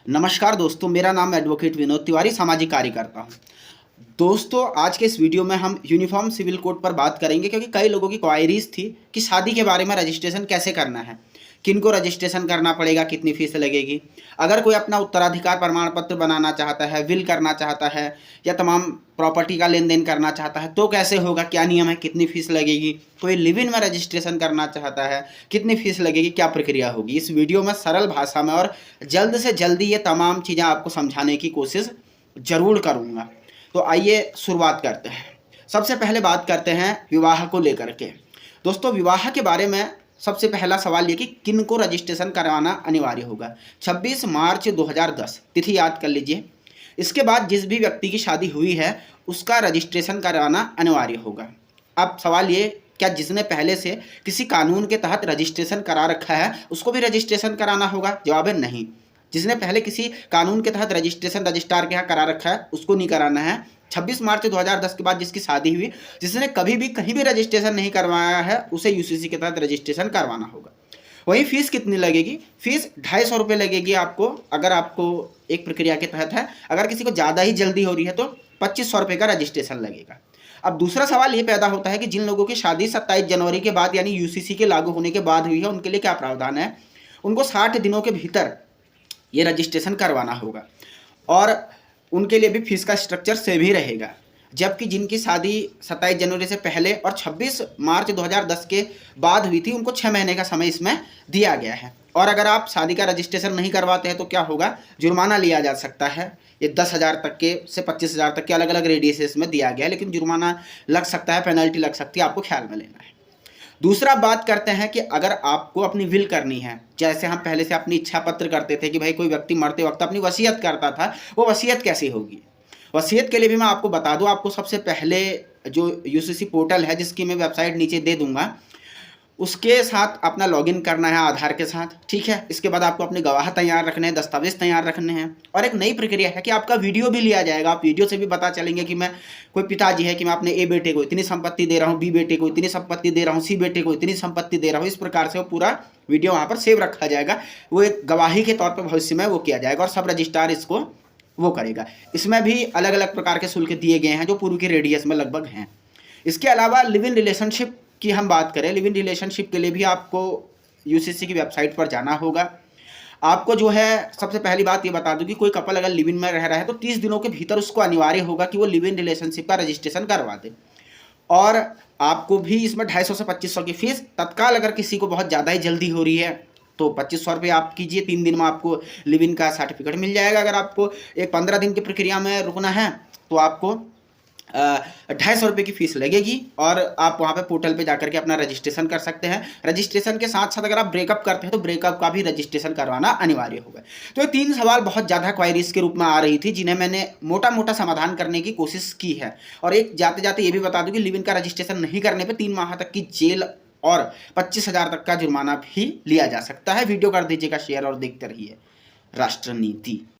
नमस्कार दोस्तों, मेरा नाम एडवोकेट विनोद तिवारी, सामाजिक कार्यकर्ता हूँ। दोस्तों, आज के इस वीडियो में हम यूनिफॉर्म सिविल कोड पर बात करेंगे क्योंकि कई लोगों की क्वायरीज थी कि शादी के बारे में रजिस्ट्रेशन कैसे करना है, किनको रजिस्ट्रेशन करना पड़ेगा, कितनी फीस लगेगी। अगर कोई अपना उत्तराधिकार प्रमाण पत्र बनाना चाहता है, विल करना चाहता है या तमाम प्रॉपर्टी का लेन देन करना चाहता है तो कैसे होगा, क्या नियम है, कितनी फीस लगेगी। कोई लिव इन में रजिस्ट्रेशन करना चाहता है, कितनी फीस लगेगी, क्या प्रक्रिया होगी। इस वीडियो में सरल भाषा में और जल्द से जल्दी ये तमाम चीज़ें आपको समझाने की कोशिश ज़रूर करूँगा। तो आइए शुरुआत करते हैं। सबसे पहले बात करते हैं विवाह को लेकर के। दोस्तों, विवाह के बारे में सबसे पहला सवाल ये कि किन को रजिस्ट्रेशन करवाना अनिवार्य होगा। 26 मार्च 2010 तिथि याद कर लीजिए। इसके बाद जिस भी व्यक्ति की शादी हुई है उसका रजिस्ट्रेशन करवाना अनिवार्य होगा। अब सवाल ये, क्या जिसने पहले से किसी कानून के तहत रजिस्ट्रेशन करा रखा है उसको भी रजिस्ट्रेशन कराना होगा? जवाब है नहीं। जिसने पहले किसी कानून के तहत रजिस्ट्रेशन रजिस्ट्रार के यहाँ करा रखा है उसको नहीं कराना है। 26 मार्च 2010 के बाद जिसकी शादी हुई, जिसने कभी भी कहीं भी रजिस्ट्रेशन नहीं करवाया है, उसे यूसीसी के तहत रजिस्ट्रेशन करवाना होगा। वही फीस कितनी लगेगी? फीस 250 रुपये लगेगी आपको, अगर आपको एक प्रक्रिया के तहत है। अगर किसी को ज़्यादा ही जल्दी हो रही है तो 2500 रुपये का रजिस्ट्रेशन लगेगा। अब दूसरा सवाल ये पैदा होता है कि जिन लोगों की शादी 27 जनवरी के बाद यानी यूसीसी के लागू होने के बाद हुई है उनके लिए क्या प्रावधान है। उनको 60 दिनों के भीतर ये रजिस्ट्रेशन करवाना होगा और उनके लिए भी फीस का स्ट्रक्चर सेम ही रहेगा। जबकि जिनकी शादी 27 जनवरी से पहले और 26 मार्च 2010 के बाद हुई थी उनको 6 महीने का समय इसमें दिया गया है। और अगर आप शादी का रजिस्ट्रेशन नहीं करवाते हैं तो क्या होगा, जुर्माना लिया जा सकता है। ये 10,000 तक के से 25,000 तक के अलग अलग रेडियस में दिया गया है, लेकिन जुर्माना लग सकता है, पेनल्टी लग सकती है, आपको ख्याल में लेना है। दूसरा बात करते हैं कि अगर आपको अपनी विल करनी है, जैसे हम पहले से अपनी इच्छा पत्र करते थे कि भाई कोई व्यक्ति मरते वक्त अपनी वसीयत करता था, वो वसीयत कैसे होगी। वसीयत के लिए भी मैं आपको बता दूं, आपको सबसे पहले जो यूसीसी पोर्टल है जिसकी मैं वेबसाइट नीचे दे दूंगा, उसके साथ अपना लॉगिन करना है आधार के साथ, ठीक है। इसके बाद आपको अपने गवाह तैयार रखने हैं, दस्तावेज तैयार रखने हैं। और एक नई प्रक्रिया है कि आपका वीडियो भी लिया जाएगा। आप वीडियो से भी पता चलेंगे कि मैं कोई पिताजी है कि मैं अपने ए बेटे को इतनी संपत्ति दे रहा हूँ, बी बेटे को इतनी संपत्ति दे रहा हूँ, सी बेटे को इतनी संपत्ति दे रहा हूँ। इस प्रकार से वो पूरा वीडियो वहाँ पर सेव रखा जाएगा। वो एक गवाही के तौर पर भविष्य में वो किया जाएगा और सब रजिस्ट्रार इसको वो करेगा। इसमें भी अलग अलग प्रकार के शुल्क दिए गए हैं जो पूर्व के रेडियस में लगभग हैं। इसके अलावा लिव इन रिलेशनशिप की हम बात करें, लिव इन रिलेशनशिप के लिए भी आपको यूसीसी की वेबसाइट पर जाना होगा। आपको जो है सबसे पहली बात ये बता दूं कि कोई कपल अगर लिव इन में रह रहा है तो 30 दिनों के भीतर उसको अनिवार्य होगा कि वो लिव इन रिलेशनशिप का रजिस्ट्रेशन करवा दे। और आपको भी इसमें 250 से 2500 की फीस। तत्काल अगर किसी को बहुत ज़्यादा ही जल्दी हो रही है तो 2500 रुपये आप कीजिए, 3 दिन में आपको लिव इन का सर्टिफिकेट मिल जाएगा। अगर आपको एक 15 दिन की प्रक्रिया में रुकना है तो आपको 250 रुपये की फीस लगेगी और आप वहाँ पे पोर्टल पे जाकर के अपना रजिस्ट्रेशन कर सकते हैं। रजिस्ट्रेशन के साथ साथ अगर आप ब्रेकअप करते हैं तो ब्रेकअप का भी रजिस्ट्रेशन करवाना अनिवार्य होगा। तो ये 3 सवाल बहुत ज़्यादा क्वायरीज के रूप में आ रही थी जिन्हें मैंने मोटा मोटा समाधान करने की कोशिश की है। और एक जाते जाते ये भी बता दूँ कि लिव इन का रजिस्ट्रेशन नहीं करने पर 3 माह तक की जेल और 25,000 तक का जुर्माना भी लिया जा सकता है। वीडियो कर दीजिएगा शेयर और देखते रहिए राष्ट्र नीति।